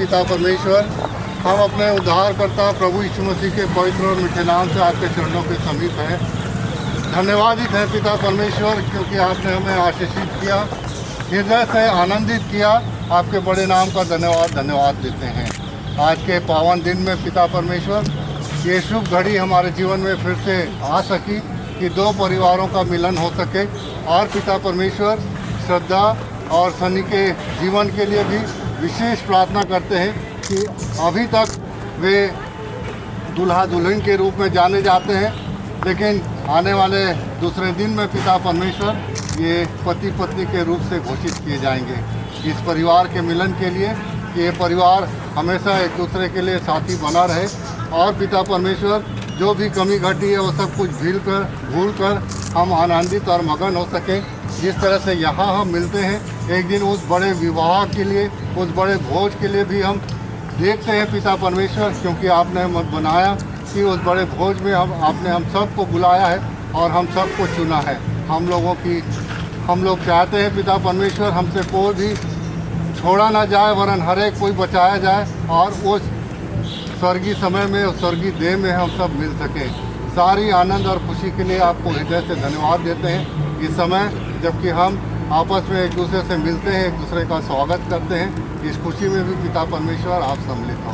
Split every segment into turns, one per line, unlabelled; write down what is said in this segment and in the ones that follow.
पिता परमेश्वर, हम अपने उद्धारकर्ता प्रभु यीशु मसीह के पवित्र और मीठे नाम से आपके चरणों के समीप हैं। धन्यवादित है पिता परमेश्वर, क्योंकि आपने हमें आशीषित किया, हृदय से आनंदित किया। आपके बड़े नाम का धन्यवाद देते हैं। आज के पावन दिन में पिता परमेश्वर, ये शुभ घड़ी हमारे जीवन में फिर से आ सकी कि दो परिवारों का मिलन हो सके। और पिता परमेश्वर, श्रद्धा और सनी के जीवन के लिए भी विशेष प्रार्थना करते हैं कि अभी तक वे दूल्हा दुल्हन के रूप में जाने जाते हैं, लेकिन आने वाले दूसरे दिन में पिता परमेश्वर ये पति पत्नी के रूप से घोषित किए जाएंगे। इस परिवार के मिलन के लिए कि ये परिवार हमेशा एक दूसरे के लिए साथी बना रहे। और पिता परमेश्वर, जो भी कमी घटी है वो सब कुछ भूल कर हम आनंदित और मगन हो सकें। जिस तरह से यहाँ हम मिलते हैं, एक दिन उस बड़े विवाह के लिए, उस बड़े भोज के लिए भी हम देखते हैं पिता परमेश्वर, क्योंकि आपने हमें बनाया कि उस बड़े भोज में आपने हम सबको बुलाया है और हम सबको चुना है। हम लोग चाहते हैं पिता परमेश्वर, हमसे कोई भी छोड़ा ना जाए, वरन हर एक कोई बचाया जाए और उस स्वर्गीय समय में, उस स्वर्गीय देह में हम सब मिल सकें। सारी आनंद और खुशी के लिए आपको हृदय से धन्यवाद देते हैं। इस समय जबकि हम आपस में एक दूसरे से मिलते हैं, एक दूसरे का स्वागत करते हैं, इस खुशी में भी पिता परमेश्वर आप सम्मिलित हो।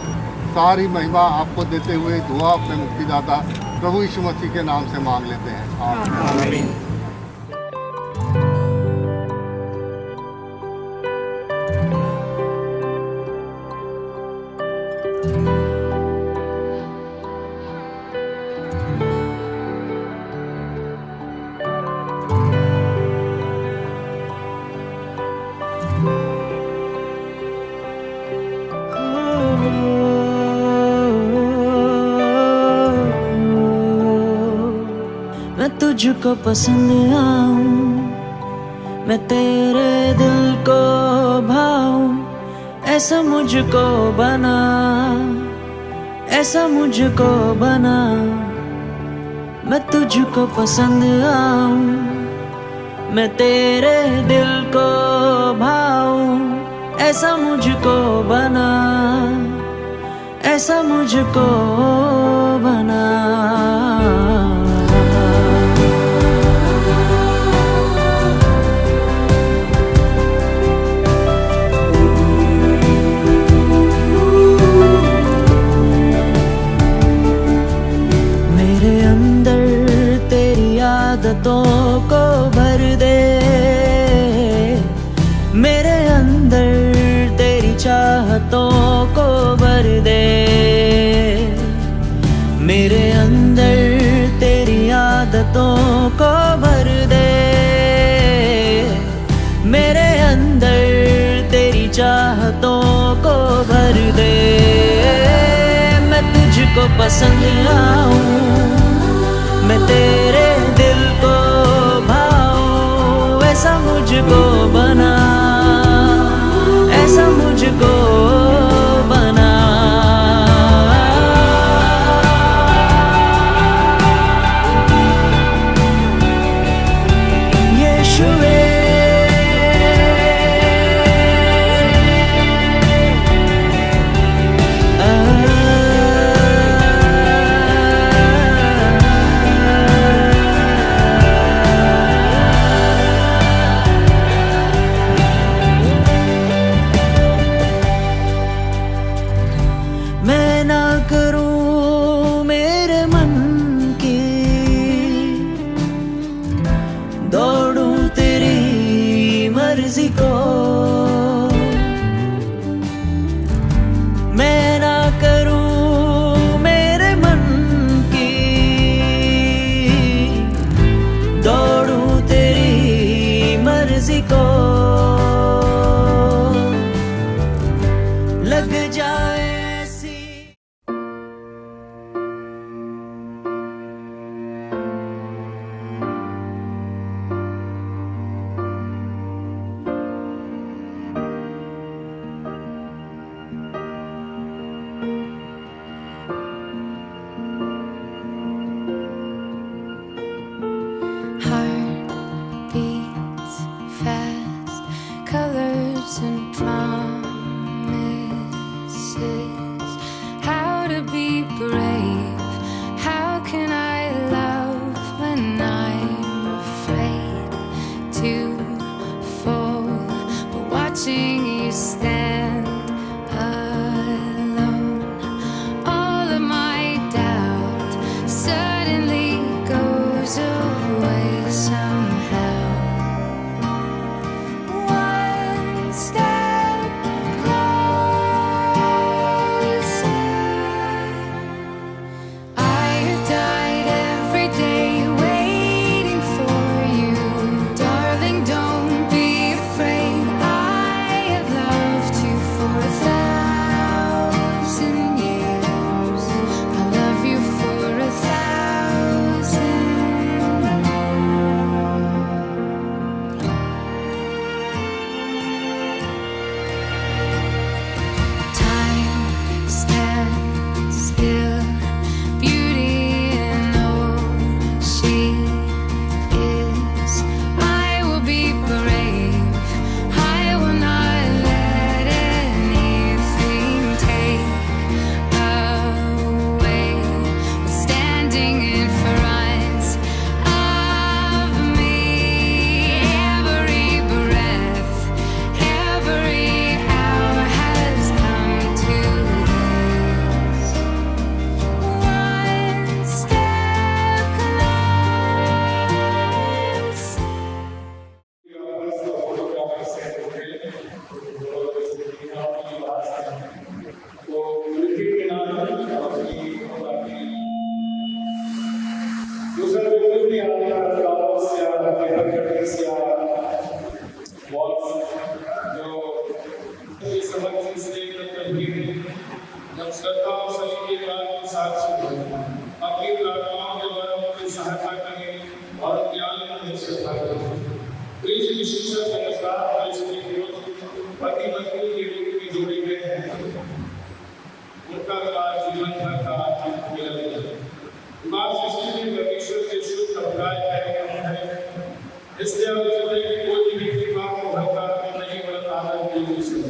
सारी महिमा आपको देते हुए दुआ अपने मुक्तिदाता प्रभु यीशु मसीह के नाम से मांग लेते हैं, आमीन।
मैं तुझको पसंद आऊं, मैं तेरे दिल को भाऊं, ऐसा मुझको बना, ऐसा मुझको बना। मैं तुझको पसंद आऊं, मैं तेरे दिल को भाऊं, ऐसा मुझको बना, ऐसा मुझको बना। आदतों को भर दे, मेरे अंदर तेरी चाहतों को भर दे, मेरे अंदर तेरी आदतों को भर दे, मेरे अंदर तेरी चाहतों को भर दे। मैं तुझको पसंद आऊं, मैं तेरे दिल को भाऊं, ऐसा मुझको बना, ऐसा मुझको बना। यीशुए
जब श्रद्धा और सलीके के साथ अपनी प्रार्थनाओं के द्वारा उनकी सहायता करें और ज्ञान में श्रद्धा करें। प्रिय विशेषण के अनुसार पति पत्नी के रूप में जोड़े गए हैं, उनका जीवन भर का मिलन है। विवाह सृष्टि में परमेश्वर के शुद्ध अभिप्राय है, इसलिए आवश्यक है कि कोई भी विवाह को भरता नहीं बल्कि आदर की उसे।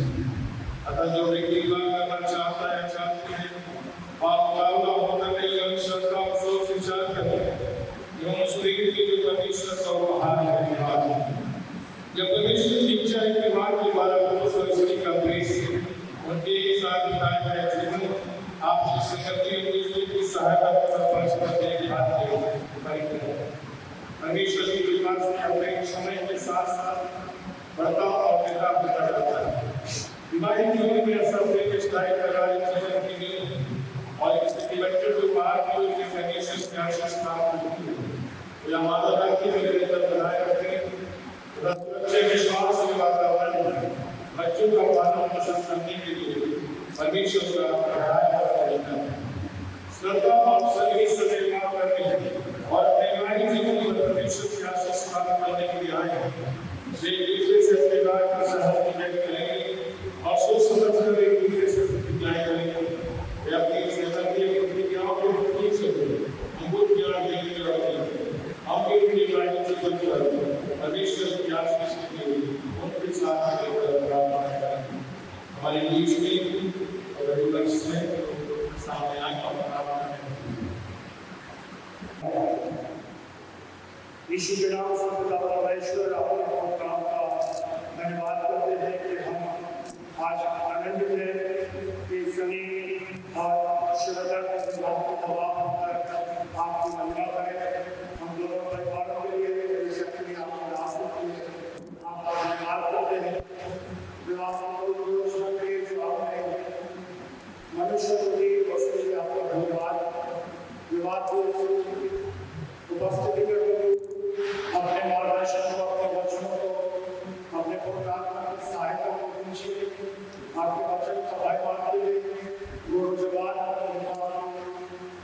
अतः जो व्यक्ति विवाह करना चाहता है चाहती है और मुकाबला होकर के श्रद्धा और सोच विचार करें एवं उस व्यक्ति के जो परमेश्वर का उपहार है विवाह। जब परमेश्वर की इच्छा है कि विवाह के द्वारा पुरुष और स्त्री का प्रेम उनके साथ बिताया गया जीवन आपकी संगति और दूसरे की सहायता कर परस्पर देखभाल करें। परमेश्वर की विवाह से अपने समय के साथ साथ बढ़ता और पैदा होता जाता है। विवाहित जीवन में असर हुए के स्टाइल लगाए जीवन की नींव और इसके बच्चों को बाहर की ओर के परमेश्वर से आशीष प्राप्त होती है। या माता पिता की निरंतर बनाए रखें, बच्चे विश्वास के वातावरण बच्चों का पालन पोषण करने के लिए परमेश्वर का पढ़ाया जाता है। श्रद्धा और सही समय काम करने और वैवाहिक जीवन में परमेश्वर की आशीष प्राप्त करने के लिए आए वे एक दूसरे से अपने बात का सहयोग करेंगे और सोच समझ कर एक दूसरे से प्रतिज्ञाएं करेंगे। वे अपनी सहमति और प्रतिज्ञाओं को ठीक से हमको ज्ञान देंगे और हम भी उनकी गाइड जीवन पर परमेश्वर की आशीष के लिए उनके साथ रहकर प्रार्थना करें। हमारे बीच में और लक्ष्य में सामने आकर प्रार्थना करें।
यीशु के नाम से पिता परमेश्वर आपको काम का धन्यवाद करते हैं कि हम आज आनंद में कि सनी और श्रद्धा के दबाव होकर आपकी महिमा करें। हम दोनों परिवारों के लिए शक्ति आपको रास्ते के लिए आपका धन्यवाद करते हैं। विवाह के जो आपने मनुष्य को दी उसके लिए आपका धन्यवाद। विवाह को उपस्थिति में अपने मार्गदर्शन को अपने वचनों को अपने प्रोग्राम की सहायता को दीजिए। आपके वचन का भाई मानते हुए वो जवान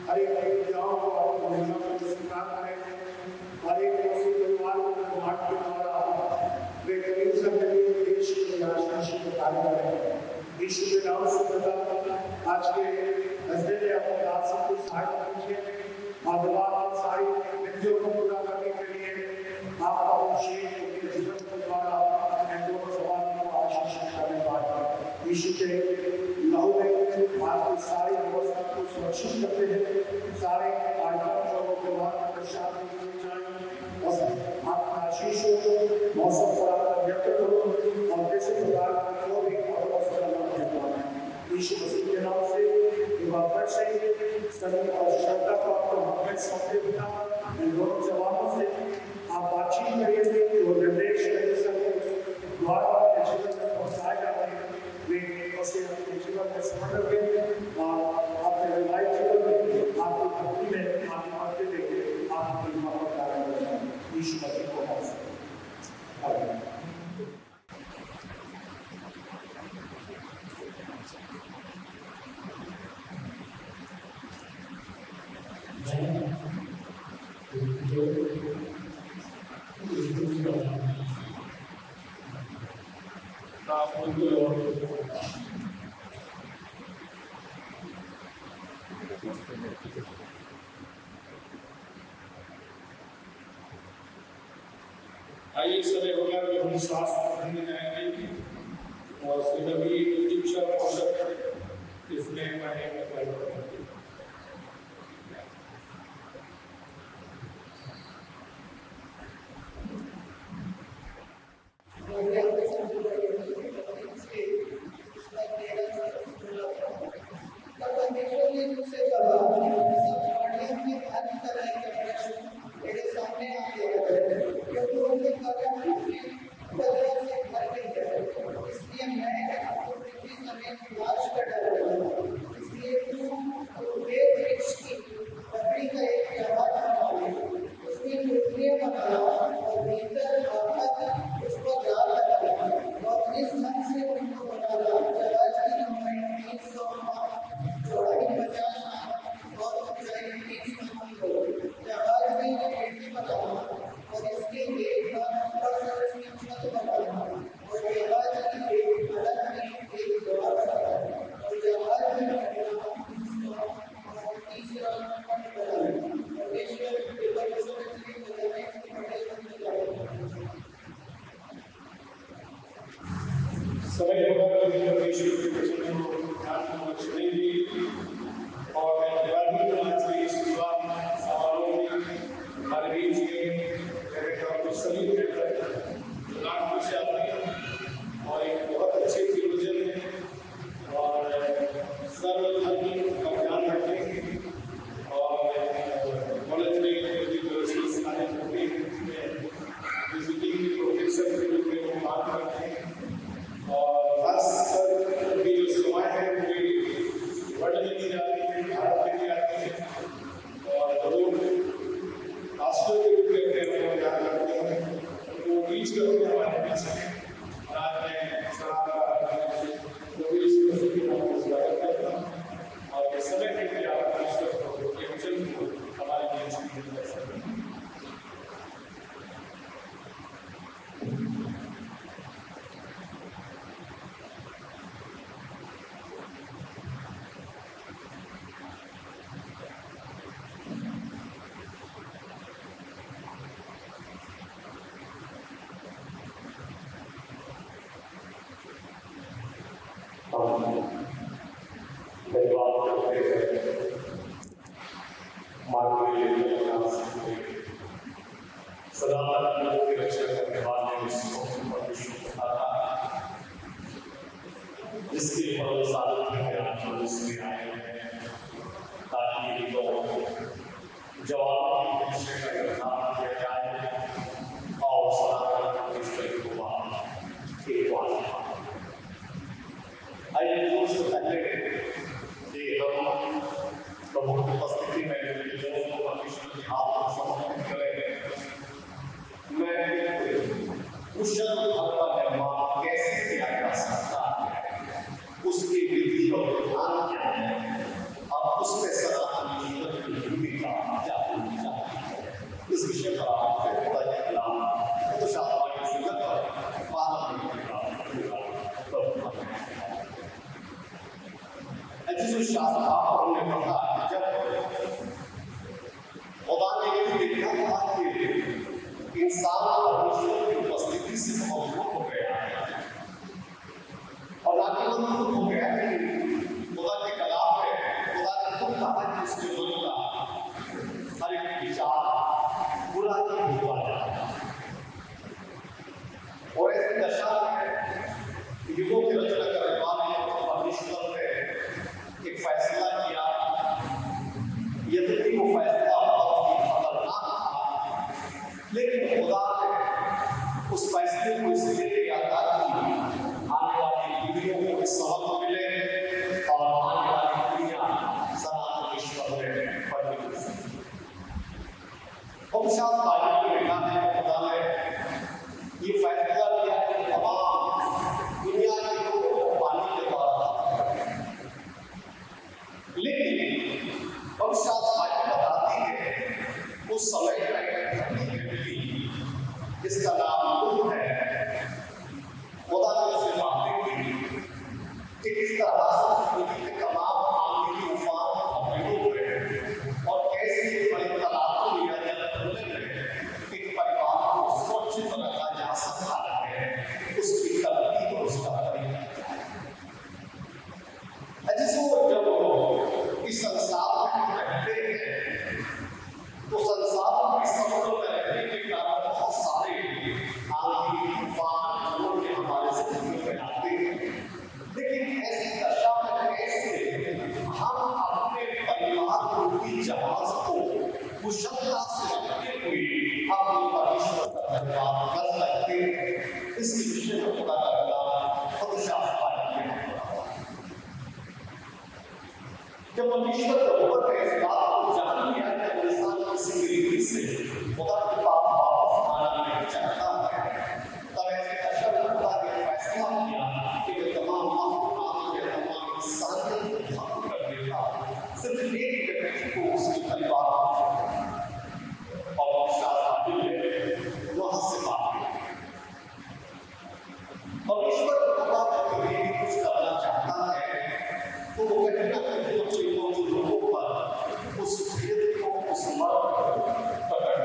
हर एक विद्याओं को आपको महिमा को स्वीकार करें। हर एक ऐसे परिवार को बांट के द्वारा वे गरीब सबके लिए देश की आशीष को कार्य करें। यीशु के नाम से पिता आज के हस्बैंड ने अपने दास को सहायता कीजिए और दबाव सारी विधियों को पूरा करने के लिए आपका अभिषेक उनके जीवन के द्वारा दोनों जवानों को आशीष करने वाले यीशु के लहू में आपकी सारी व्यवस्था को सुरक्षित करते हैं। सारे कार्यक्रम जो व्यवहार का प्रसाद किए जाएंगे और आपका आशीष को मौसम पर व्यक्त करो और कैसे प्रकार का जो भी यीशु मसीह के नाम से वापस से सभी और श्रद्धा को आपको हमें सौंपे बिना इन दोनों जवानों से आप बातचीत करिए कि वो निर्देश दे सके द्वारा अपने जीवन में पहुँचाए जाते हैं। वे उसे अपने जीवन में समर्पण करें और अपने वैवाहिक जीवन में आपकी भक्ति में आगे बढ़ते देंगे। आपकी महिमा का कारण करें यीशु मसीह को नाम से आमीन।
आइए समय होगा कि हम स्वास्थ्य करने जाएंगे और सभी शिक्षा पोषक इसमें पढ़ेंगे।
इसलिए मैं आपको पृथ्वी समेत विनाश कर डालूंगा। इसलिए तुम
मरीज के डॉक्टर सभी नागपुर से आते हैं और एक बहुत अच्छे थियोलॉजन है और सर्वधर्म का ध्यान रखते हैं और कॉलेज में विजिटिंग प्रोफेसर के रूप में वो बात करते हैं और खासकर की जो सेवाएं हैं पूरी वर्ल्ड में दी जाती है, भारत में दी जाती है और जरूर राष्ट्र के रूप में अपने ध्यान रखते हैं वो बीच करते हैं हमारे बीच में और आज मैं स्वागत करता हूँ और ये समय है कि आप हमारे बीच में कर सकते हैं।
जिसके फल साबित है आप इसमें आए हैं ताकि जवाब का निर्धारण किया जाए और सनातन आइए उससे पहले कि हम प्रमुख उपस्थिति में लोगों को परमेश्वर के हाथ में समर्पित करें, मैं कुशल घर का निर्माण कैसे किया जा सकता है, उसकी विधि और विधान क्या है, अब उसमें सनातन जीवन की भूमिका क्या होनी चाहिए, इस विषय पर आपसे तो शास्त्र से लगभग 12 मिनट का जिस शास्त्र हमने पढ़ा जब खुदा ने ये देखा था कि इंसान परमेश्वर की उपस्थिति से मजबूत हो गया और ना केवल मजबूत हो गया लेकिन खुदा के कलाम में खुदा ने खुद कहा कि उसके मन का हर एक विचार बुरा नहीं हुआ जाता और ऐसी दशा में युगों की रचना करने वाले परमेश्वर ने एक फैसला किया, यद्यपि वो फैसला बहुत ही खतरनाक था, लेकिन खुदा ने उस फैसले को इसलिए किया था कि आने वाली पीढ़ियों को सबक मिले और आने वाली पीढ़ियां सनातन ईश्वर में पढ़ने की वंशावली बाइबल में लिखा है खुदा ने ये फैसला किया कि तमाम दुनिया के लोगों को पानी के द्वारा, लेकिन वंशावली बताती है उस समय जिसका नाम नूह है, खुदा ने उससे बातें की कि किस तरह से दुनिया के तमाम आंधी तूफान अपने हुए और कैसे बड़ी तालाबों या जलकुंडे में एक परिवार को सुरक्षित रखा जा सकता है, उसकी तरतीब और उसका तरीका जिसको जब इस संसार में रहते हैं तो संसार में समुद्र में रहने के कारण बहुत सारे आंधी तूफान जो हमारे समुद्र में आते हैं, लेकिन ऐसी दशा में कैसे हम अपने परिवार रूपी जहाज को कुशलता से रखते हुए अपने परमेश्वर का धन्यवाद कर सकते हैं, इसके विषय में खुदा का कलाम खुद शास्त्र जब परमेश्वर का हुक्म है इस बात को जान लिया कि इंसान किसी रीति से खुदा के पास वापस आना नहीं चाहता है, तब ऐसे दशा में खुदा ने फैसला किया कि तमाम महत्वपूर्ण के तमाम इंसानियत को खत्म कर देगा, सिर्फ एक व्यक्ति को उसके परिवार और शादी में वहां से बात परमेश्वर खुदा कभी कुछ करना चाहता है तो वो कहीं ना कहीं लोगों पर उस भेद को उस मर्द को पकड़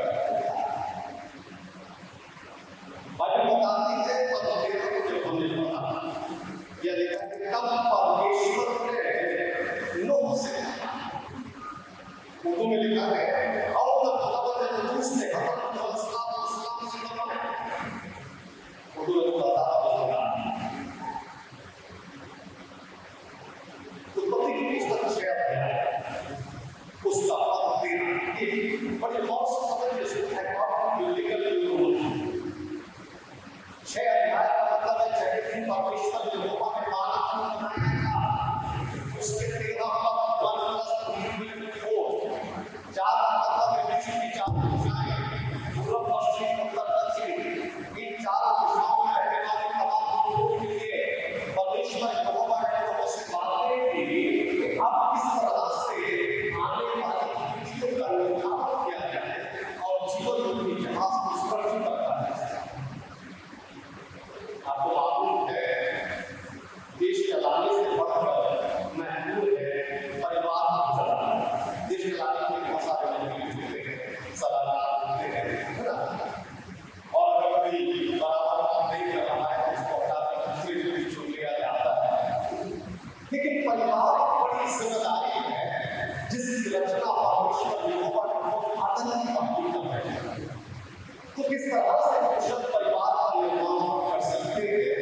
तरह से कुशल परिवार का निर्माण कर सकते हैं,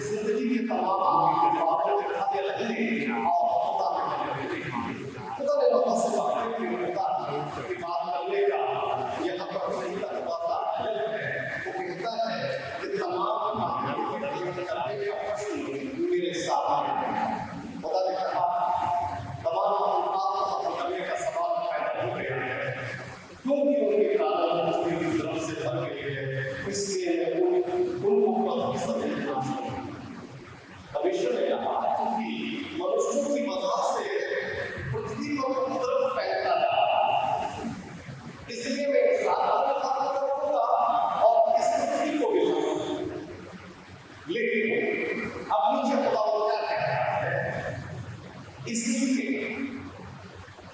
जिंदगी के तमाम आदमी के बातों के खाते रहने और खुदा में रहने खुदा ने लोगों से बातें की खुदा की बात करने का यहाँ पर सही तरीका है। वो कहता है कि तमाम आदमी करने का प्रश्न मेरे सामने है। खुदा ने कहा तमाम आत्मा करने का सवाल पैदा हो गया है, क्योंकि उनके कारण उनकी तरफ से भर गई है, इसलिए उनको प्रथम समझना चाहिए। परमेश्वर ने कहा कि मनुष्यों की वजह से पृथ्वी पर उपद्रव फैलता जा रहा है, इसलिए मैं इंसान को खत्म करूंगा और इस पृथ्वी को भी खत्म करूंगा। लेकिन अब नीचे खुदा क्या कहता है, इसलिए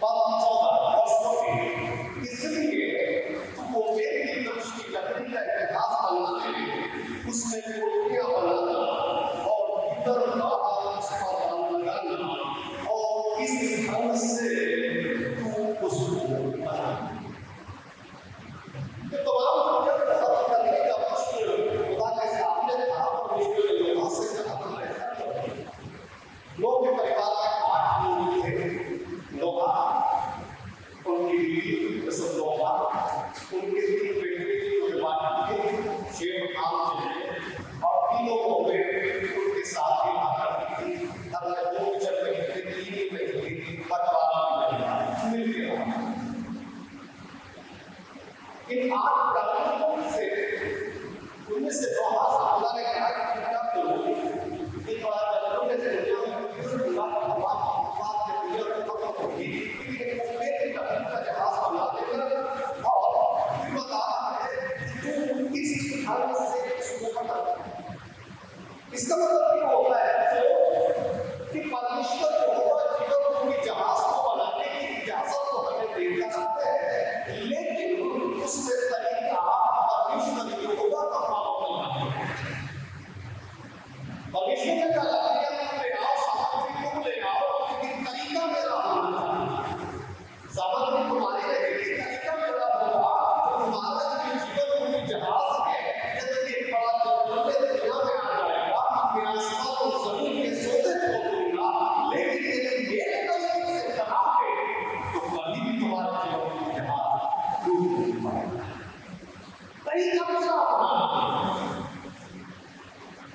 पद 14 वर्षों के इसलिए वो मेरी दृष्टि लकड़ी का इतिहास बनाने उसमें मूर्तियां बनाना और भीतर बाहर उसका दाम लगाना और इस ढंग से तू उसको बना। तो तमाम दुनिया को खत्म करने का प्रश्न खुदा के सामने था, परमेश्वर ने लोगों से कहा लोग के परिवार में 8 लोग थे। नोहा, उनकी बीवी सब नोहा, उनके 3 बेटे जो जवान थे, शेम, हाम, और तीनों होंगे उनके साथ ही आकर थी। हर लोग चल रहे थे, 3 बेटे बटवारा मिल गया। इन 8 प्राणियों से उनमें से नोहा से खुदा ने कहा कि क्या करो, एक बड़ा जरूर है दुनिया में खुदा का हवा बात के दुनिया में खत्म होगी, लेकिन वो मेरे का जहाज बना देकर और बता रहा है कि तू इस ढंग से इसको बना। इसका मतलब क्या होता है कि परमेश्वर जो होगा जीवन रूपी जहाज को बनाने की इजाजत तो हमें देता है, लेकिन उसमें तरीका परमेश्वर की होगा का पालन करना है। परमेश्वर ने कहा ले आओ, सामग्री तुम ले आओ, लेकिन तरीका मेरा होना चाहिए। सामग्री तुम्हारी रहेगी, तरीका मेरा होगा। तुम्हारा जो जीवन रूपी जहाज है, यदि एक बड़ा जरूरत दुनिया में आ जाएगा, मैं आसमान और जमीन के सौदे छोड़ दूंगा, लेकिन यदि मेरे तरीके से बनाओगे तो कभी भी तुम्हारा जीवन रूपी जहाज डूब नहीं पाएगा। तरीका मेरा होना।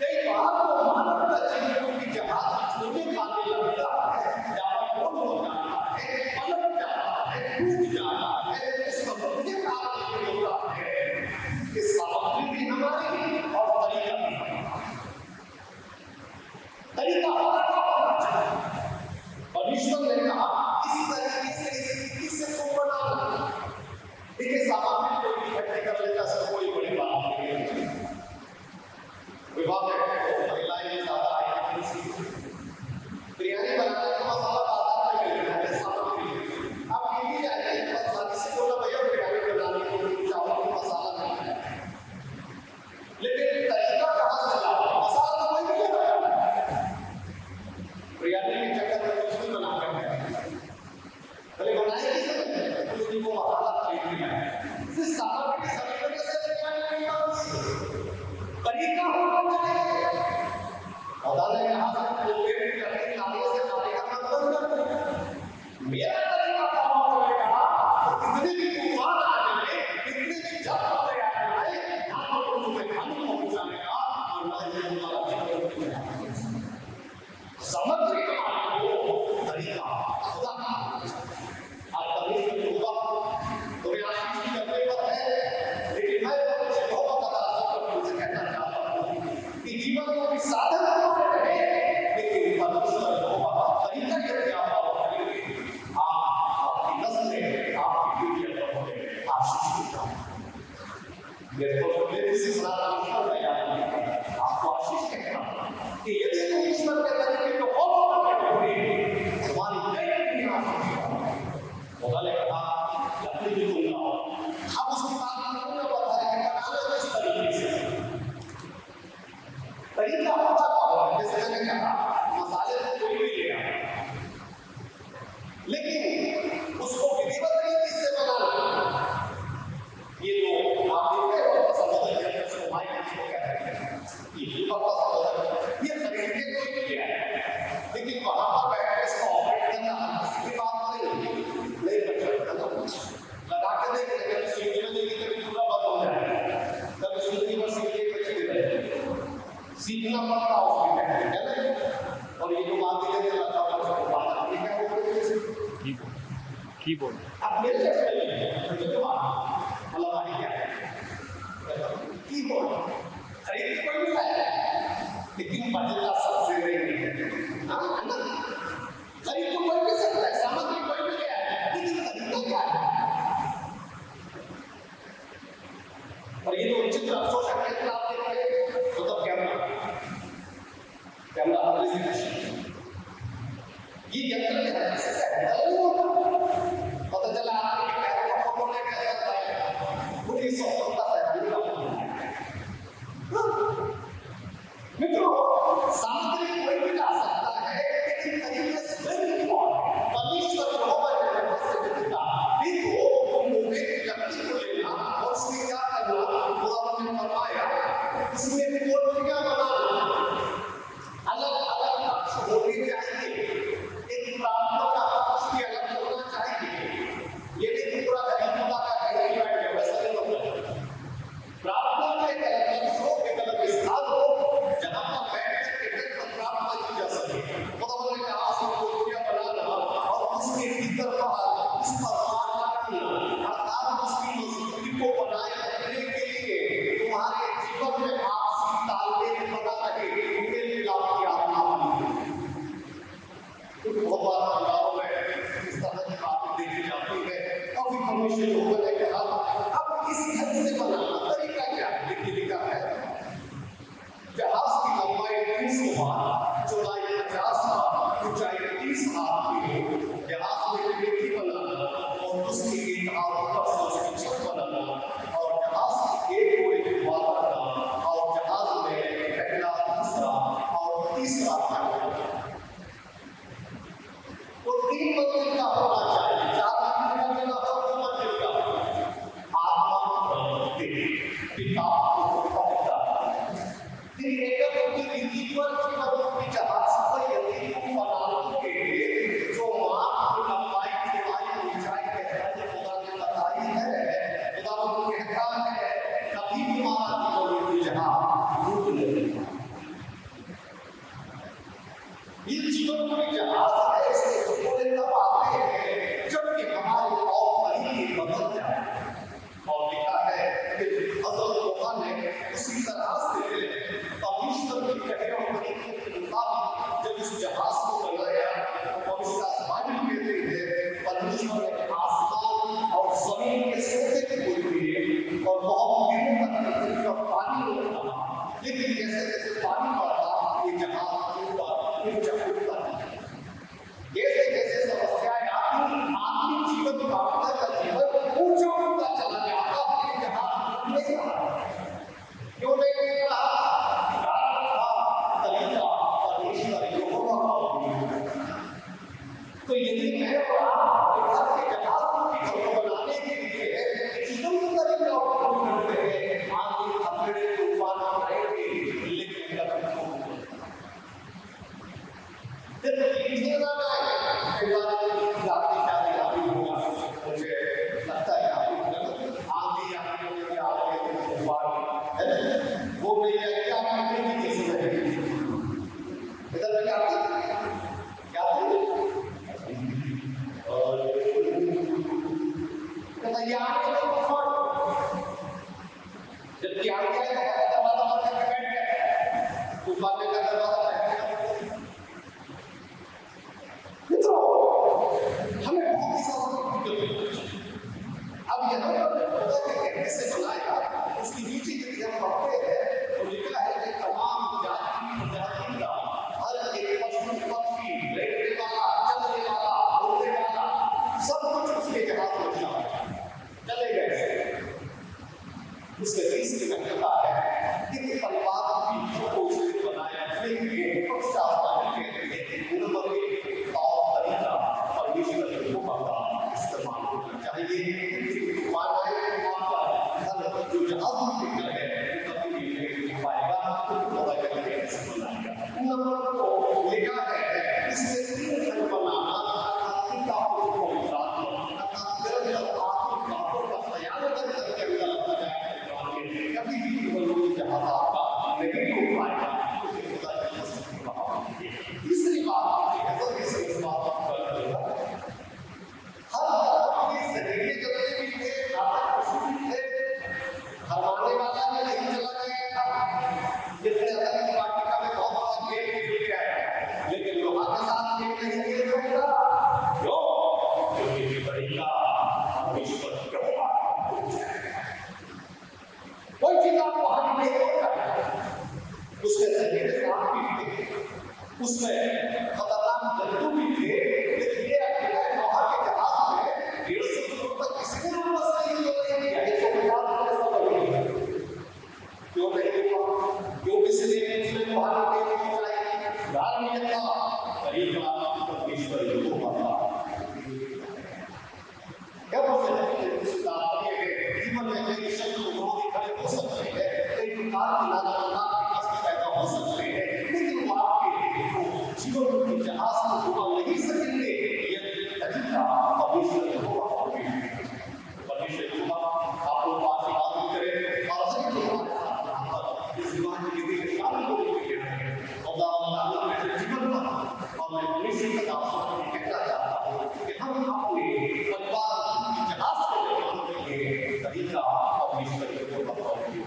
कई बार तो मानव का जीवन रूपी जहाज छोटे खाने लगता है, ज्यादा बोझ हो जाता है, पलट जाता है, टूट जाता है। इसका मुख्य कारण ये होता है कि सामग्री भी हमारी और तरीका भी हमारा। तरीका हमारा होना चाहिए। परमेश्वर ने कहा इस तरीके से इस रीति से तुम बनाना। देखिए सामग्री को इकट्ठे कर लेता सब कोई बड़ी बात नहीं है। विवाह में महिलाएं ज्यादा आएंगी, बिरयानी बनाने का मसाला बाजार में मिलता है, सामग्री आप ये भी जाइए शादी से बोला भैया बिरयानी बनाने को चावल का मसाला मिलता है, लेकिन तरीका कहाँ से लाओ? मसाला तो कोई नहीं लगाया। बिरयानी के चक्कर में कुछ नहीं बना कर भले बनाएगी उसकी वो मसाला खरीद लिया है, सिर्फ सामग्री सभी वजह से बिरयानी नहीं बनती। तरीका होना चाहिए। खुदा ने कहा कि वो पेड़ की लकड़ी लाने से खाने का मतलब नहीं। मेरा तरीका काम करेगा, कितने भी तूफान आ जाए, कितने भी जल आ जाए, ना तो तुम्हें हानि पहुंचाएगा और ना ही तुम्हारा जीवन बचाएगा। सामग्री हमारी हो, तरीका खुदा का। आप परमेश्वर को खुदा तुम्हें आशीष करने पर है, लेकिन मैं तुमसे बहुत कहना चाहता हूं कि जीवन को भी साधन हमारे रहे, लेकिन परमेश्वर को तरीका ये क्या करेंगे, आपकी नस्लें आपकी पीढ़ियां पर आशीष देता हूं। मेरे को से परमेश्वर ने आपको आशीष कहता हूं कि यदि तुम ईश्वर के तरीके को फॉलो करोगे तुम्हारी कई पीढ़ियां आशीष होगी। खुदा ने कहा लकड़ी भी तुम लाओ। अब उसकी बात हमने बताया कि बनाने किस तरीके से तरीका पता होगा। जैसे मैंने कहा मसाले तो कोई भी ले आए, लेकिन उसको विधिवत तरीके से बनाना ये जो आप देख रहे हो समुद्र
कीबोर्ड
आप मेरे से मतलब आई क्या है कीबोर्ड खरीद के कोई नहीं लाया लेकिन बदलता सबसे नहीं है ना खरीद तो कोई भी सकता है सामग्री कोई भी ले आया लेकिन खरीदना क्या है और ये तो उचित सोशल क्षेत्र आप देख रहे हैं तो तब कैमरा प्रेजेंटेशन ये यंत्र क्या है इससे पता चला आपके पैरों का फोटो लेके आता है मुझे सौंपता है मित्रों सामग्री कोई भी ला सकता है लेकिन तरीके से परमेश्वर यहोवा से मिलता देखो मुझे लकड़ी को लेना और उसमें क्या करना खुदा ने फरमाया इसमें कोठरियां बनाना अलग अलग पक्ष होने चाहिए एक प्रार्थना का पक्ष भी अलग होना चाहिए ये नहीं पूरा घर खुदा का कहीं बैठ गया वैसा नहीं होता प्रार्थना का एक अलग पक्ष हो एक अलग स्थान हो जहां पर बैठ के प्रार्थना की जा सके खुदा ने कहा सब कोठरियां बनाना और उसके भीतर बाहर उस पर प्रार्थना करना अर्थात उसकी मस्जिद को बनाए रखने के लिए तुम्हारे जीवन में आपसी तालमेल बना रहे मेरे लाभ की आत्मा बहुत बार परिवारों में इस तरह की बातें देखी जाती है काफी परमेश्वर लोगों ने कहा अब इस ढंग से बनाना तरीका क्या है लिखा है जहाज की लंबाई 300 हाथ चौड़ाई 50 हाथ ऊंचाई 30 हाथ की हो जहाज में खिड़की बनाना और उसके एक हाथ पर से उसकी छत बनाना और जहाज के एक कोने में द्वार रखना और जहाज में पहला दूसरा और तीसरा भाग तो 3 मंजिल का होना चाहिए 4 मंजिल का हो 2 मंजिल का आत्मा पिता पुत्र फिर एक रीति पर जीवन की जहाज पर यदि बनाने के लिए जो माप की लंबाई चौड़ाई ऊंचाई गहराई खुदा ने बताई है खुदा को कहता है कभी भी माना जीवन की जहाज डूब नहीं ये जीवन की जहाज है इसके टुकड़े तब आते हैं जबकि हमारे पाँव तरीके बदल जाए और लिखा है कि हज़रत लोहा ने उसी तरह से परमेश्वर की कहे और तरीके के मुताबिक जब इस जहाज को बनाया तो पवित्र आत्मा कहते हैं परमेश्वर ने आसमान और जमीन के सोते की बोली है और बहुत दिनों तक पानी होता लेकिन जैसे जैसे पानी बढ़ता ये जहाज ऊंचा उठता जैसे जैसे समस्याएं आत्मिक जीवन प्राप्त का जीवन ऊंचा उठता चला जाता है जहां नहीं रहा क्यों नहीं रहा तरीका परमेश्वर यहोवा का तो यदि मैं और आप घर के जहाज को बनाने के लिए एकदम तरीका उपयोग करते हैं आगे अपने तूफान आएंगे लेकिन मुझे लगता है वो क्या जबकि आगे दरवाजा बैठ गया तूफान का दरवाजा हमें बहुत ही अब यह कैसे बनाया उसके नीचे यदि हम पढ़ते हैं तो लिखा है कि तमाम जाति प्रजाति का हर एक पशु पक्षी बैठने वाला चलने वाला उड़ने वाला सब कुछ उसके जहाज में चले गए उसके तीसरी घटना है कि परिवार की को उसने बनाया लेकिन पश्चात परमेश्वर को इस्तेमाल करना चाहिए जो जहाज है कभी भी पाएगा नंबर 2 लिखा है इसमें 3 खंड बनाना कभी भी जहाज आपका नहीं हो पाएगा तीसरी बात हर उसमें खतरनाक जंतु भी थे, लेकिन ये अकेला नोहा के जहाज में 150 किलो तक किसी ने बस नहीं किया। 150 सब लगे क्यों नहीं हुआ? क्यों किसी ने उसमें बाहर नहीं चाहिए? धार्मिकता तरीका परमेश्वर को मानना क्या बोल सकते हैं? जीवन में कई शब्द विरोधी खड़े हो सकते हैं, कई प्रकार की नादानी पैदा हो सकते हैं, लेकिन वो आपके जीवन के जहाज को डुबा नहीं सकेंगे यदि तरीका परमेश्वर को परमेश्वर को आप लोग आशीर्वाद करें और हर एक हमारे इस विवाह की विधि में शामिल होने के लिए जीवन और मैं परमेश्वर का नाम कहना चाहता हूँ कि हम अपने परिवार जहाज को निर्माण के लिए तरीका परमेश्वर को बताओगे।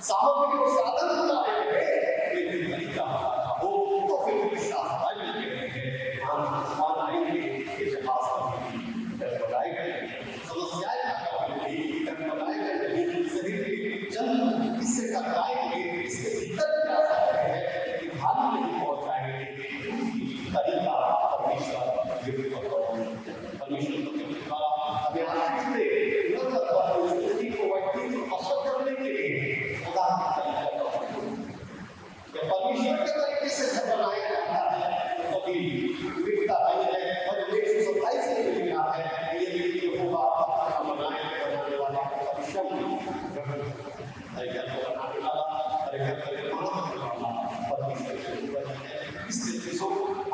सामग्री को साधन बताते हैं, लेकिन तरीका हो तो फिर विश्वास बाइबल हम मान आएंगे कि जहाज बनाए गए समस्याएं बनाए गए शरीर जन्म इससे टकराएंगे, इसके भीतर जा सकते हैं कि हानि नहीं पहुंचाएंगे। तरीका परमेश्वर परमेश्वर हमें आशीष दे स्थिति को व्यक्ति को असर करने के लिए परमेश्वर के तरीके से घर बनाया जाता है। कभी विविधता नहीं है और 127 में लिखा है ये होगा बनाने वाला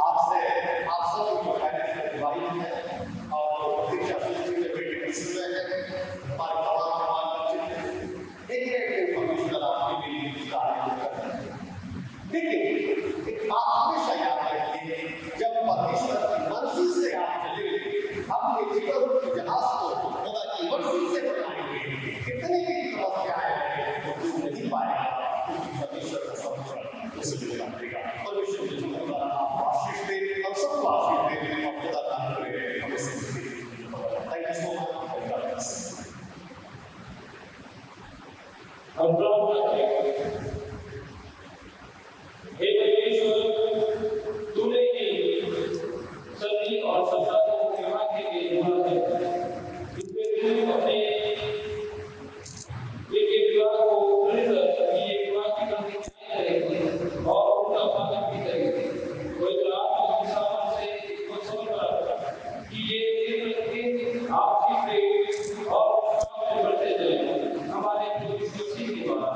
आपसे आप सब भाई है और शिक्षा सूची में बेटे इसमें हमारे एक परमेश्वर आपके लिए लेकिन एक बात हमेशा याद रखिए, जब परमेश्वर की मर्जी से आप चलेंगे अपने जीवन के जहाज को खुदा की मर्जी से बनाएंगे, कितनी भी समस्याएं वो दूर नहीं पाएगा, क्योंकि परमेश्वर का संरक्षण उसे जुड़ा रहेगा। परमेश्वर के जुड़ा आशीष दे, हम सबको आशीष दे और खुदा का करे हमें से। Thank you so much.
हम प्रार्थना करें। हे परमेश्वर, तूने सभी और संसाधनों के वाक्य के द्वारा इसमें तूने अपने एक विवाह को प्रेरित ये विवाह की प्रतिक्रिया करेगी और उनका पालन भी करेगी। कोई रात इंसान से कुछ समझ पड़ा कि ये आपसी प्रेम और बढ़ते जाए हमारे विश्वासी के द्वारा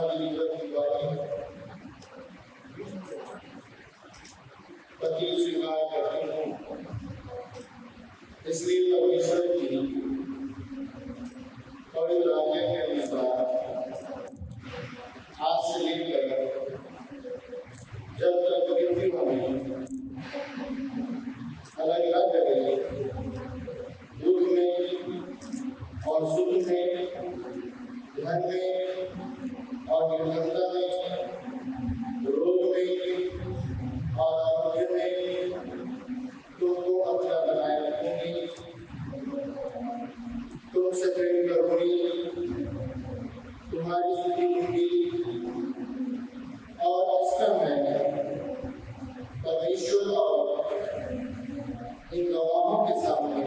जीवन की बारी पति स्वीकार करती हूँ, इसलिए परमेश्वर की पवित्र आज्ञा के अनुसार आज से लेकर जब तक मृत्यु हमें अलग न करे, दुख में और सुख में, धन में और निर्धनता में, रोग में और आरोग्य में तुमको अपना बनाए रखूंगी, तुमसे प्रेम करूंगी, तुम्हारी स्तुति दूंगी और इसका मैं परमेश्वर और इन गवाहों के सामने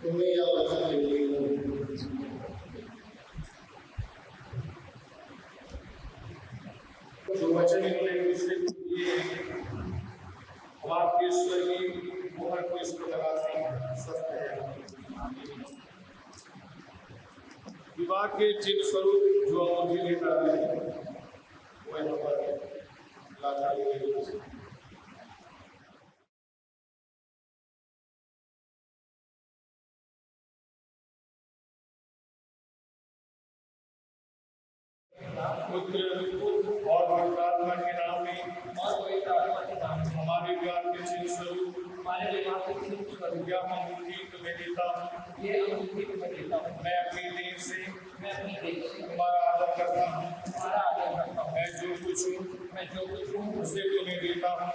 तुम्हें यह वचन देती हूँ। जो वचन इन्होंने दूसरे को दिए हम आपके ईश्वर की मोहर को इस पर लगाते हैं, सत्य है। विवाह के चिन्ह स्वरूप जो मुझे लेकर आए हैं वो यहाँ पर लाता है। पुत्र और पवित्र आत्मा के नाम में हमारे विवाह के चिन्ह स्वरूप यह अंगूठी तुम्हें देता हूँ। मैं अपनी देह से तुम्हारा आदर करता हूँ। मैं जो कुछ हूँ उसे तुम्हें देता हूँ।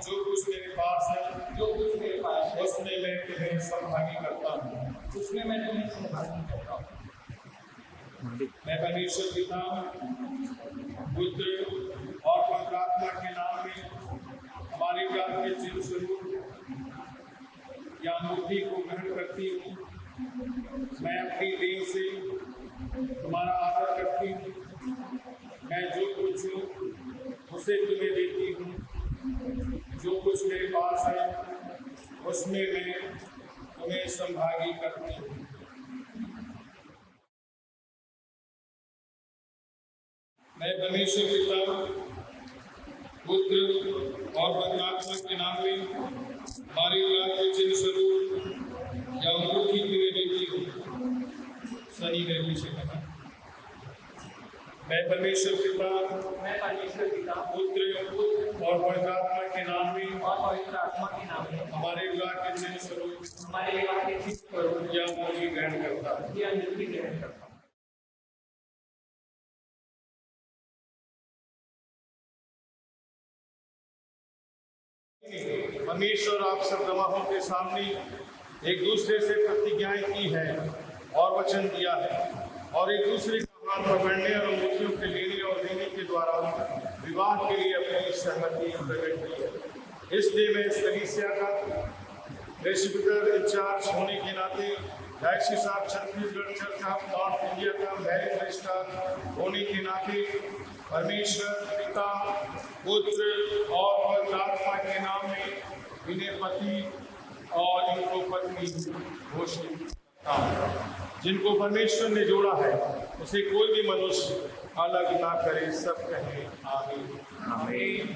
जो कुछ मेरे पास है उसमें मैं तुम्हें सहभागी करता हूँ। मैं परमेश्वर पिता पुत्र और पवित्र आत्मा के नाम में हमारे ज्ञान के चिन्ह स्वरूप या अंगूठी को ग्रहण करती हूँ। मैं अपनी देह से तुम्हारा आदर करती हूँ। मैं जो कुछ हूँ उसे तुम्हें देती हूँ। जो कुछ मेरे पास है उसमें मैं तुम्हें संभागी करती हूँ। मैं परमेश्वर पिता पुत्र और पवित्र आत्मा के नाम में हमारे विवाह के चिन्ह स्वरूप या अंगूठी तुम्हें देती हूँ। सही ने पीछे कहा। मैं परमेश्वर पिता पुत्र और पवित्र आत्मा के नाम में हमारे विवाह के चिन्ह स्वरूप या अंगूठी ग्रहण करता हूँ। परमेश्वर आप सब गवाहों के सामने एक दूसरे से प्रतिज्ञाएं की है और वचन दिया है और एक दूसरे का हाथ पकड़ने और अंगूठियों के लेने और देने के द्वारा विवाह के लिए अपनी सहमति प्रकट की है। इसलिए मैं इस कलीसिया का प्रेसिबिटर इंचार्ज होने के नाते diocese of Chhattisgarh church of north India का मैरिज रजिस्ट्रार होने के नाते परमेश्वर पिता पुत्र और पवित्र आत्मा के नाम में इन्हें पति और इनको पत्नी घोषित करता हूं। जिनको परमेश्वर ने जोड़ा है उसे कोई भी मनुष्य अलग ना करे। सब कहें आमीन। आमीन।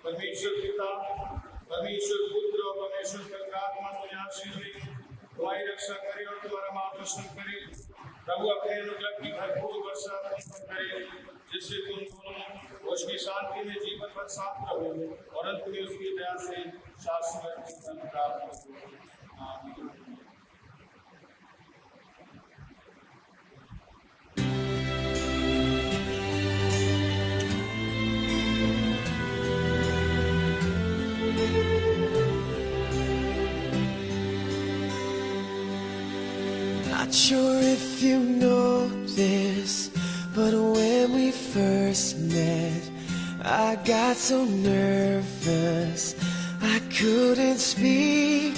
परमेश्वर पिता परमेश्वर पुत्र और परमेश्वर पवित्र आत्मा तुम्हें आशीष दे, तुम्हारी रक्षा करे और तुम्हारा मार्गदर्शन करे। प्रभु अपने अनुग्रह की भरपूर वर्षा करे, जिससे तुम दोनों उसकी शांति में जीवन भर साथ रहो और अंत में उसकी दया से शाश्वत जीवन प्राप्त करो। आमीन।
Not sure if you know this, but when we first met, I got so nervous I couldn't speak.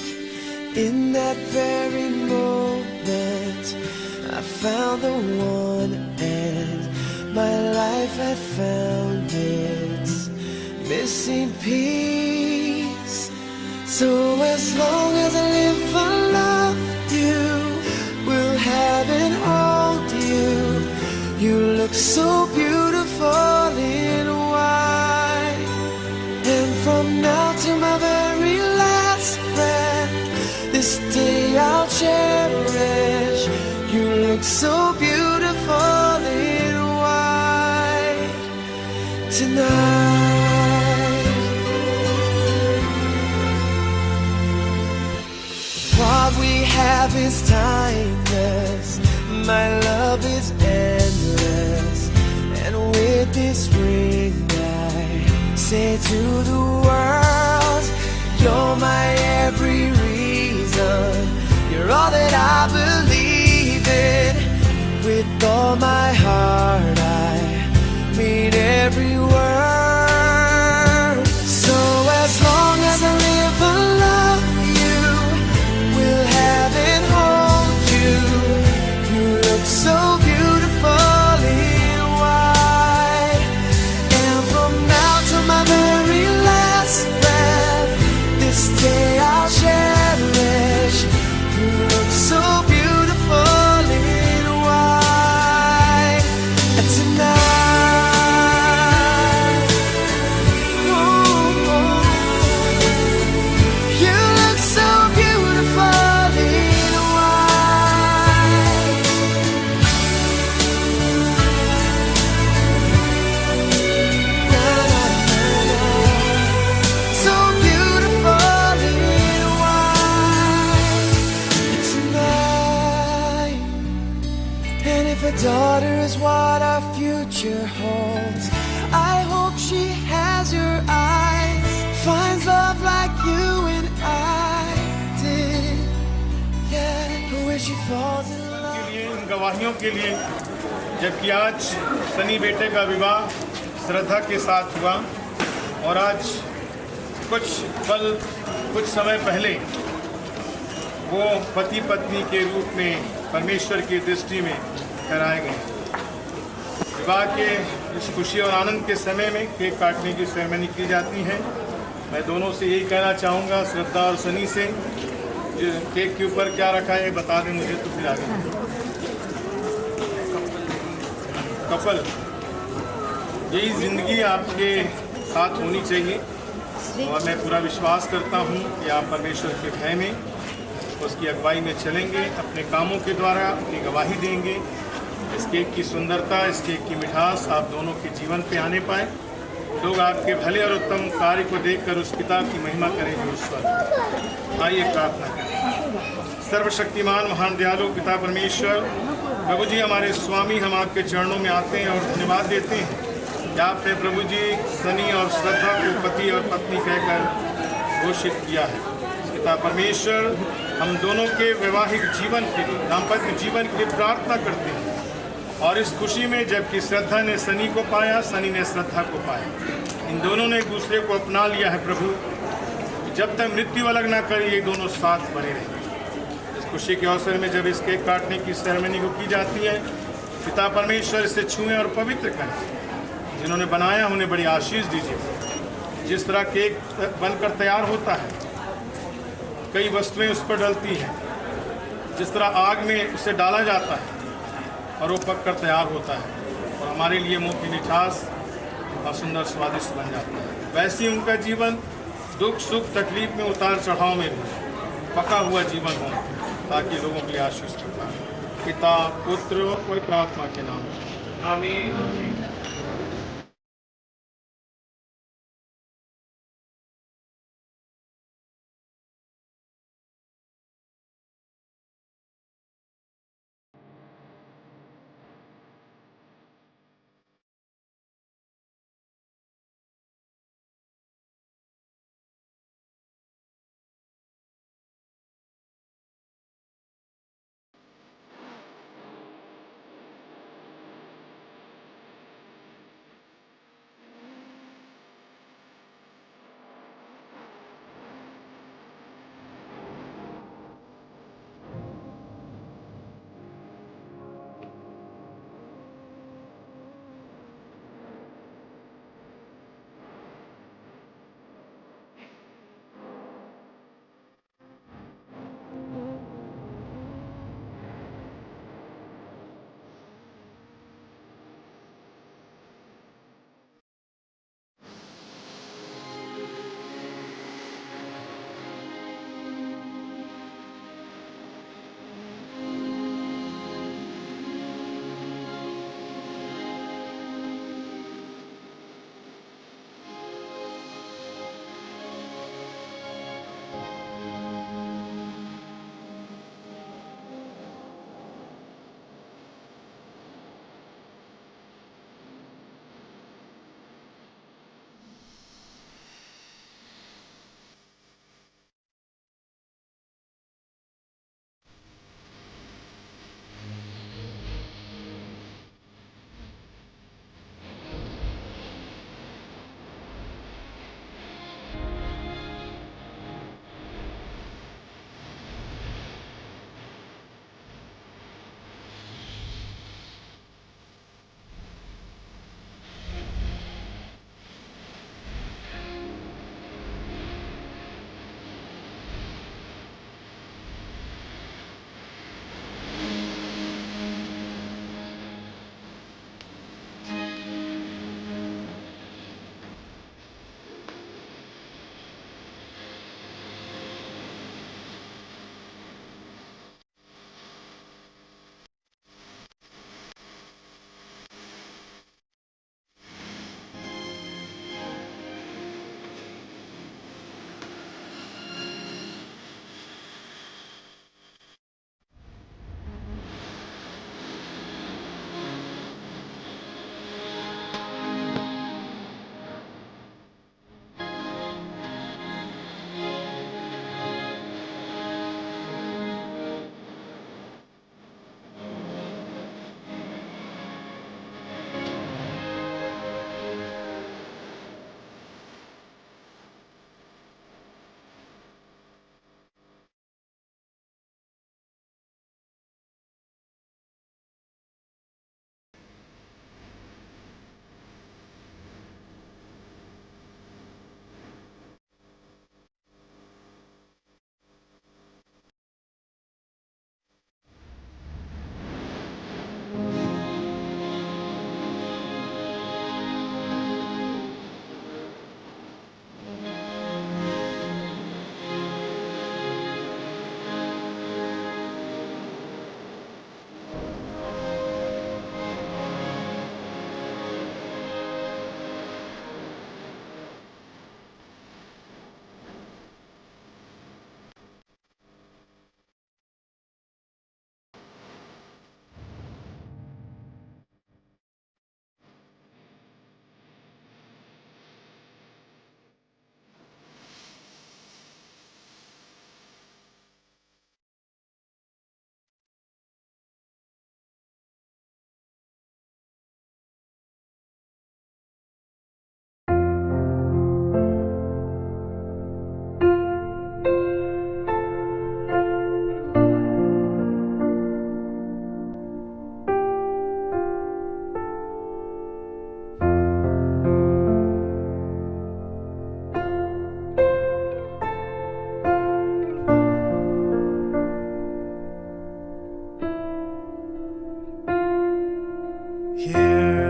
In that very moment, I found the one, and my life had found its missing piece. So as long as I look so beautiful in white tonight. What we have is timeless, my love is endless, and with this ring I say to the world, you're my every reason, you're all that I believe in. With all my heart I mean every word. So as long as I live and love you, will have and hold you. You look so beautiful in white, and from now to my very last breath, this day I'll cherish. You look so beautiful in white tonight. Oh, you look so beautiful in white. Na, na, na, na. So beautiful in white tonight. And if a daughter is what our future holds, I hope she has your eyes, finds love like you and I did. Yeah, where she falls in love.
के लिए, इन गवाहियों के लिए, जबकि आज सनी बेटे का विवाह श्रद्धा के साथ हुआ और आज कुछ समय पहले वो पति पत्नी के रूप में परमेश्वर की दृष्टि में ठहराए गए। विवाह के इस खुशी और आनंद के समय में केक काटने की सेरेमनी की जाती है। मैं दोनों से यही कहना चाहूँगा, श्रद्धा और सनी से, जो केक के ऊपर क्या रखा है बता दें मुझे तो फिर आगे। कपल, यही ज़िंदगी आपके साथ होनी चाहिए और मैं पूरा विश्वास करता हूँ कि आप परमेश्वर के भय में, उसकी अगुवाई में चलेंगे, अपने कामों के द्वारा अपनी गवाही देंगे। इस केक की सुंदरता, इस केक की मिठास आप दोनों के जीवन पे आने पाए। लोग आपके भले और उत्तम कार्य को देखकर उस पिता की महिमा करेंगे उस वक्त। आइए प्रार्थना करें। सर्वशक्तिमान महान दयालु पिता परमेश्वर, प्रभु जी हमारे स्वामी, हम आपके चरणों में आते हैं और धन्यवाद देते हैं कि आपने प्रभु जी सनी और श्रद्धा को पति और पत्नी कहकर घोषित किया है। पिता परमेश्वर, हम दोनों के वैवाहिक जीवन के लिए, दाम्पत्य जीवन के लिए प्रार्थना करते हैं और इस खुशी में जबकि श्रद्धा ने सनी को पाया, सनी ने श्रद्धा को पाया, इन दोनों ने एक दूसरे को अपना लिया है प्रभु। जब तक मृत्यु अलग ना करे ये दोनों साथ बने रहेंगे। इस खुशी के अवसर में जब इस केक काटने की सेरेमनी को की जाती है, पिता परमेश्वर इसे छुएं और पवित्र करें। जिन्होंने बनाया उन्हें बड़ी आशीष दीजिए। जिस तरह केक बनकर तैयार होता है, कई वस्तुएं उस पर डलती हैं, जिस तरह आग में उसे डाला जाता है और वो पककर तैयार होता है और हमारे लिए मुंह की मिठास और सुंदर स्वादिष्ट बन जाता है, वैसे ही उनका जीवन दुख सुख तकलीफ में उतार चढ़ाव में भी पका हुआ जीवन हो, ताकि लोगों के लिए आशीष करता है। पिता पुत्र और पवित्र आत्मा के नाम आमीन।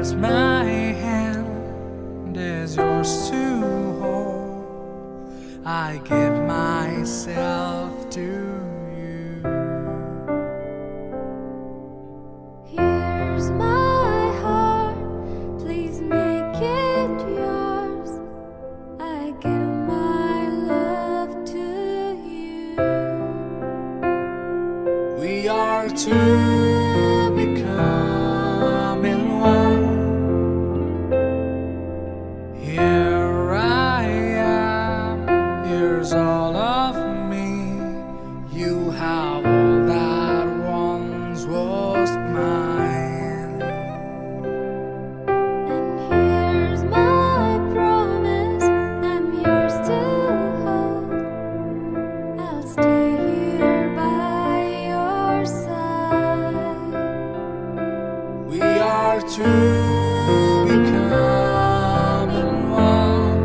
Here's my hand, is yours to hold. I give myself to you.
Here's my heart, please make it yours. I give my love to you.
We are two becoming one. Here I am, here's all of me. You have all that once was mine.
And here's my promise, I'm yours to hold. I'll stay here by your side.
We are two becoming one.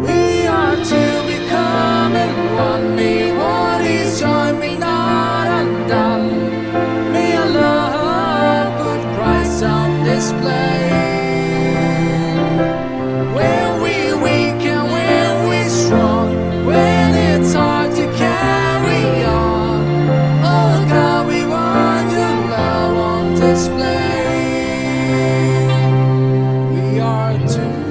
We are two becoming one. May what is joined be not undone. May our love put Christ on display. When we weak and when we strong, when it's hard to carry on. Oh God, we want your love on display. We are two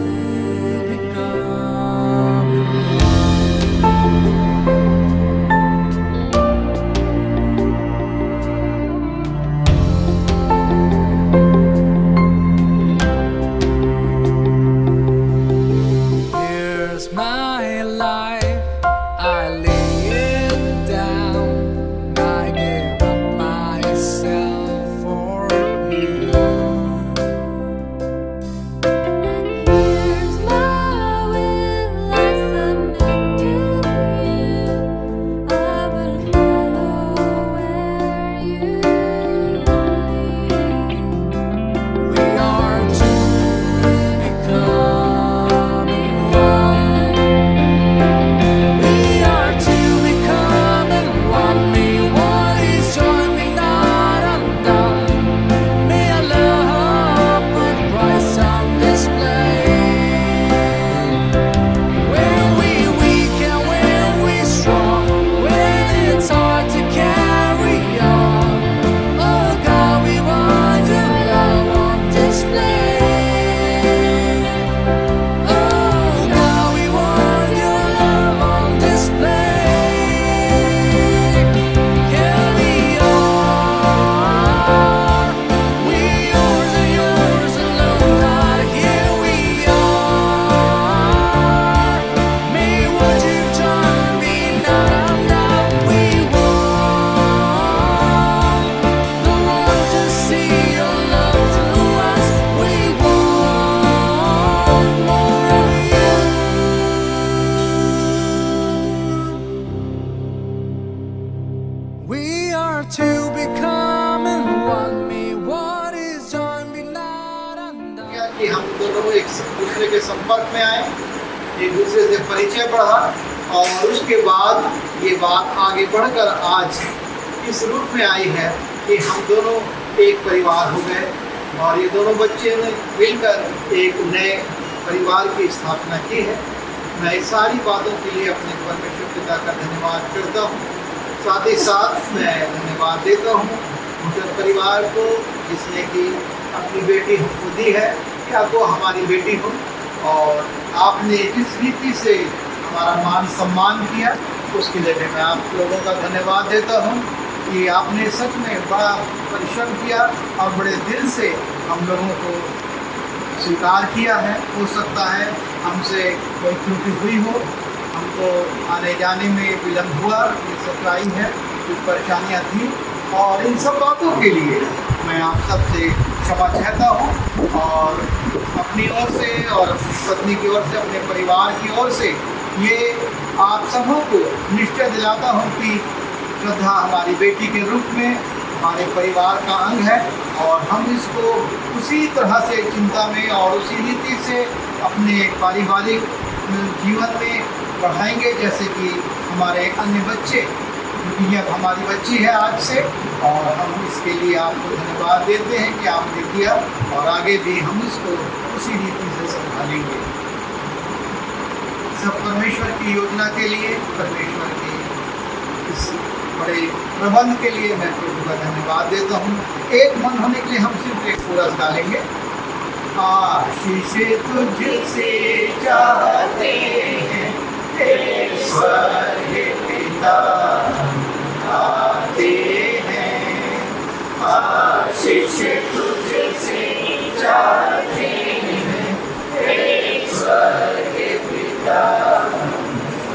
becoming Here's my life, I lay it down. I give up myself for you.
And here's my will, I submit to you. I will follow where you lead.
We are two becoming one. We are two becoming one. May what is joined be not undone. May our love put Christ on display. When we weak and when we strong, when it's hard to carry on. Oh God, we want your love on display. Oh God, we want your love on display. Here we are, we yours and yours alone, God. Here we are. May what you've done be not undone. We want the world to see your love through us. We want more of you. We are two becoming one. May what is joined be not undone.
किया कि हम दोनों एक दूसरे के संपर्क में आए, एक दूसरे से परिचय बढ़ा और उसके बाद ये बात आगे बढ़कर आज इस रूप में आई है कि हम दोनों एक परिवार हो गए और ये दोनों बच्चे ने मिलकर एक नए परिवार की स्थापना की है। मैं इस सारी बातों के लिए अपने परमेश्वर पिता का धन्यवाद करता हूँ। साथ ही साथ मैं धन्यवाद देता हूँ उस परिवार को जिसने कि अपनी बेटी हमको दी है, क्या वो हमारी बेटी हो और आपने जिस रीति से हमारा मान सम्मान किया उसके लिए मैं आप लोगों का धन्यवाद देता हूँ कि आपने सच में बड़ा परिश्रम किया और बड़े दिल से हम लोगों को स्वीकार किया है। हो सकता है हमसे कोई त्रुटि हुई हो, हमको आने जाने में विलम्ब हुआ, ये सच्चाई है, कुछ परेशानियाँ थी और इन सब बातों के लिए मैं आप सबसे क्षमा चाहता हूँ और अपनी ओर से और अपनी पत्नी की ओर से, अपने परिवार की ओर से ये आप सबों को निश्चय दिलाता हूँ कि श्रद्धा हमारी बेटी के रूप में हमारे परिवार का अंग है और हम इसको उसी तरह से चिंता में और उसी रीति से अपने पारिवारिक जीवन में बढ़ाएंगे जैसे कि हमारे अन्य बच्चे
क्योंकि यह हमारी बच्ची है आज से, और हम इसके लिए आपको धन्यवाद देते हैं कि आपने किया, और आगे भी हम इसको उसी रीति से संभालेंगे। सब परमेश्वर की योजना के लिए, परमेश्वर के इस बड़े प्रबंध के लिए मैं प्रभु का धन्यवाद देता हूँ। एक मन होने के लिए हम सिर्फ एक कोरस गालेंगे। आशीष तुझसे चाहते हैं हे स्वर्गीय पिता, आते हैं। आशीष तुझसे चाहते हैं हे स्वर्गीय पिता,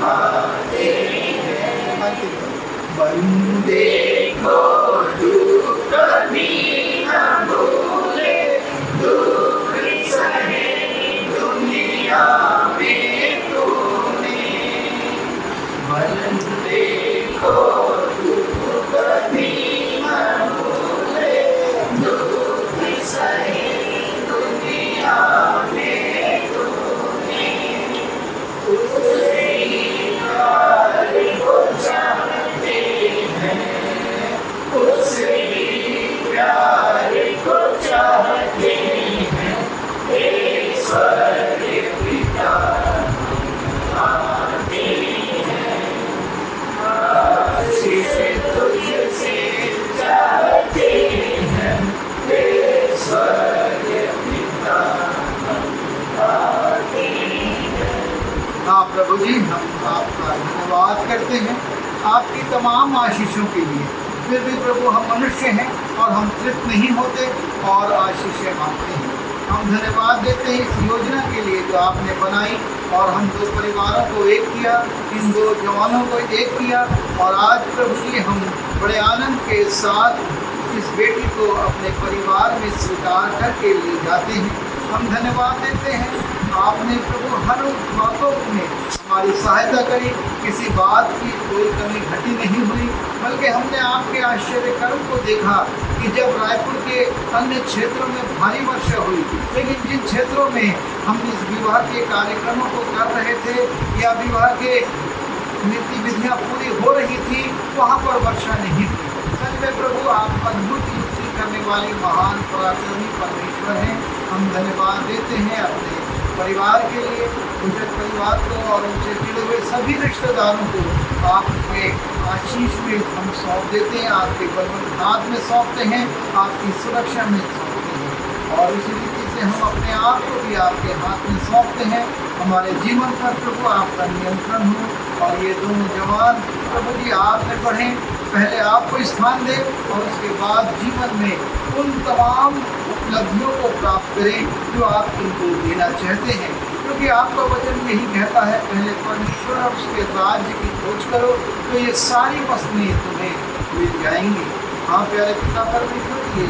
आते हैं। बंदे को दुख कभी न भूले, दुख सहे दुनिया में तूने। बंदे को दुख कभी न भूले, दुख सहे दुनिया में तूने। उससे प्यार को चाहते हैं, उससे प्यार को चाहते हैं हे स्वर्गीय पिता, आते हैं। आशीष तुझसे चाहते हैं हे स्वर्गीय पिता, आते हैं। हाँ प्रभु जी, हम आपका धन्यवाद करते हैं आपकी तमाम आशीषों के लिए। फिर भी प्रभु हम मनुष्य हैं और हम तृप्त नहीं होते और आशीषें मांगते हैं। हम धन्यवाद देते हैं इस योजना के लिए जो आपने बनाई, और हम दो परिवारों को एक किया, इन दो जवानों को एक किया, और आज प्रभु जी हम बड़े आनंद के साथ इस बेटी को अपने परिवार में स्वीकार करके ले जाते हैं। हम धन्यवाद देते हैं आपने प्रभु हर बातों में हमारी सहायता करी, किसी बात की कोई कमी घटी नहीं हुई, बल्कि हमने आपके आश्चर्य कर्म को देखा कि जब रायपुर के अन्य क्षेत्रों में भारी वर्षा हुई, लेकिन जिन क्षेत्रों में हम इस विवाह के कार्यक्रमों को कर रहे थे या विवाह के नीति विधियाँ पूरी हो रही थी, वहाँ पर वर्षा नहीं हुई। सच में प्रभु आप अद्भुत युक्ति करने वाले महान पराक्रमी परमेश्वर हैं। हम धन्यवाद देते हैं अपने परिवार के लिए, उनके परिवार को और उनसे जुड़े हुए सभी रिश्तेदारों को आपके आशीष में हम सौंप देते हैं, आपके बलवंत हाथ में सौंपते हैं, आपकी सुरक्षा में सौंपते हैं, और इसी रीति से हम अपने आप को भी आपके हाथ में सौंपते हैं। हमारे जीवन पर प्रभु आपका नियंत्रण हो, और ये दोनों जवान प्रभु जी आगे बढ़ें, पहले आपको स्थान दें और उसके बाद जीवन में उन तमाम उपलब्धियों को प्राप्त करें जो आप इनको देना चाहते हैं, क्योंकि आपका वचन यही कहता है, पहले परमेश्वर और उसके राज्य की खोज करो तो ये सारी वस्तुएं तुम्हें मिल जाएंगी। हाँ प्यारे पिता परमेश्वर, ये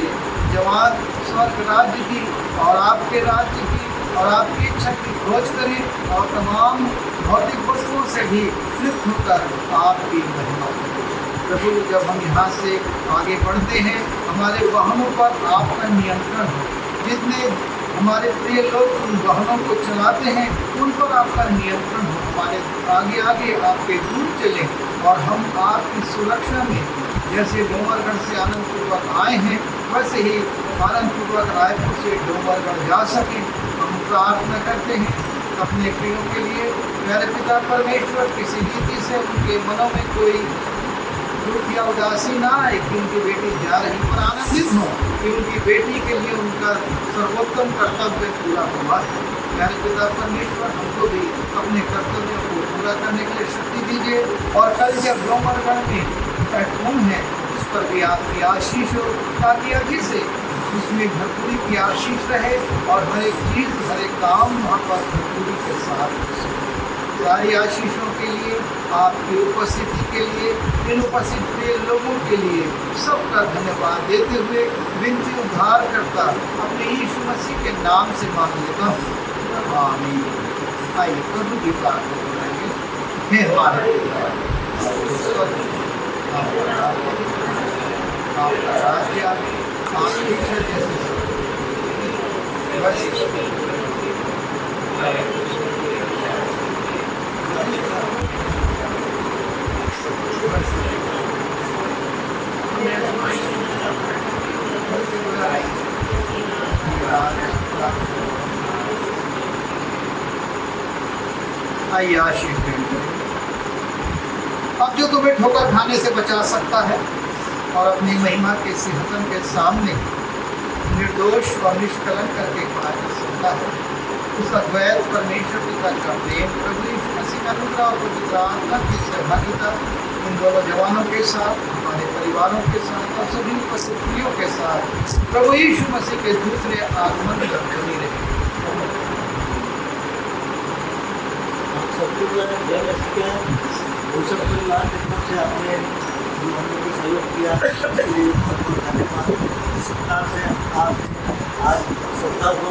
जवान स्वर्ग राज्य की और आपके राज्य की और आपकी इच्छा की खोज करें और तमाम भौतिक वस्तुओं से भी तृप्त होकर आपकी महिमा करें। प्रभु जब हम यहाँ से आगे बढ़ते हैं, हमारे वाहनों पर आपका नियंत्रण हो, जितने हमारे प्रिय लोग उन वाहनों को चलाते हैं उन पर आपका नियंत्रण हो, हमारे आगे आगे आपके दूर चलें, और हम आपकी सुरक्षा में जैसे डोंगरगढ़ से आनंदपूर्वक आए हैं वैसे ही आनंदपूर्वक रायपुर से डोंगरगढ़ जा सकें। हम प्रार्थना करते हैं अपने प्रियों के लिए। प्यारे पिता परमेश्वर, किसी रीति से उनके मनों में कोई दुख या उदासी ना आए कि उनकी बेटी जा रही, पर आनंदित हो कि उनकी बेटी के लिए उनका सर्वोत्तम कर्तव्य पूरा हुआ है। प्यारे पिता परमेश्वर, हमको भी अपने कर्तव्यों को पूरा करने के लिए शक्ति दीजिए, और कल जब डोंगरगढ़ में प्लेटफॉर्म है उस पर भी आपकी आशीष हो, ताकि अभी से उसमें भरपूरी की आशीष रहे और हर एक चीज़ हर एक काम वहाँ पर भरपूरी के साथ हो सके। सारी आशीषों के लिए, आपकी उपस्थिति के लिए, इन उपस्थित प्रिय लोगों के लिए सबका धन्यवाद देते हुए विनती उद्धार करता अपने यीशु मसीह के नाम से मांग लेता हूँ, आमीन। आइए प्रभु की प्रार्थना करेंगे। हे हमारे आपका राज्य आपकी इच्छा जैसे आइए आशीष ग्रहण करें। अब जो तुम्हें ठोकर खाने से बचा सकता है और अपनी महिमा के सिंहासन के सामने निर्दोष और निष्कलंक करके खड़ा कर सकता है, उसका द्वैत परमेश्वर पिता का प्रेम, प्रभु यीशु मसीह का अनुग्रह और पवित्र आत्मा की सहभागिता इन दोनों जवानों के साथ, हमारे परिवारों के साथ और सभी पशुप्रियों के साथ प्रभु यीशु मसीह के दूसरे आगमन तक बनी रहे।
सबके द्वारा जय मसीह के भूषण परिवार की तरफ से आपने जो हम लोग को सहयोग किया इसके लिए बहुत बहुत धन्यवाद। जिस प्रकार से आप आज सप्ताह को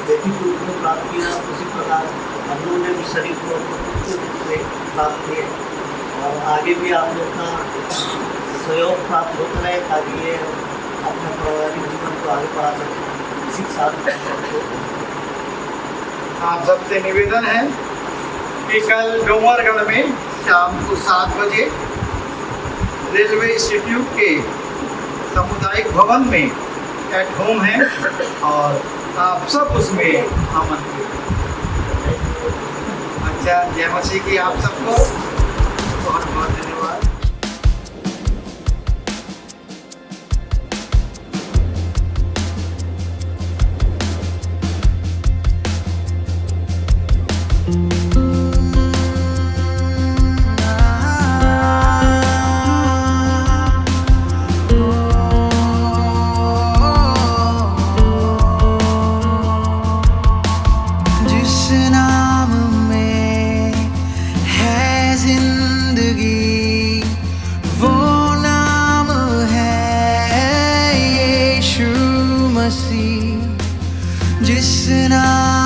बेटी के रूप में प्राप्त किया, उसी प्रकार हम लोगों ने भी शरीर को पूर्ण रूप से प्राप्त किए और आगे भी आपने अपना सहयोग प्राप्त होता रहे ताकि ये अपने पारिवारिक जीवन को आगे बढ़ा सकें। इसी के साथ
आप सबसे निवेदन है कि कल डोंगरगढ़ में शाम को 7 बजे रेलवे इंस्टीट्यूट के सामुदायिक भवन में एट होम है और आप सब उसमें आमंत्रित हैं। अच्छा, जय मसीह की आप सबको बहुत बहुत धन्यवाद।
जिस नाम में है जिंदगी, वो नाम है यीशु मसीह। जिस नाम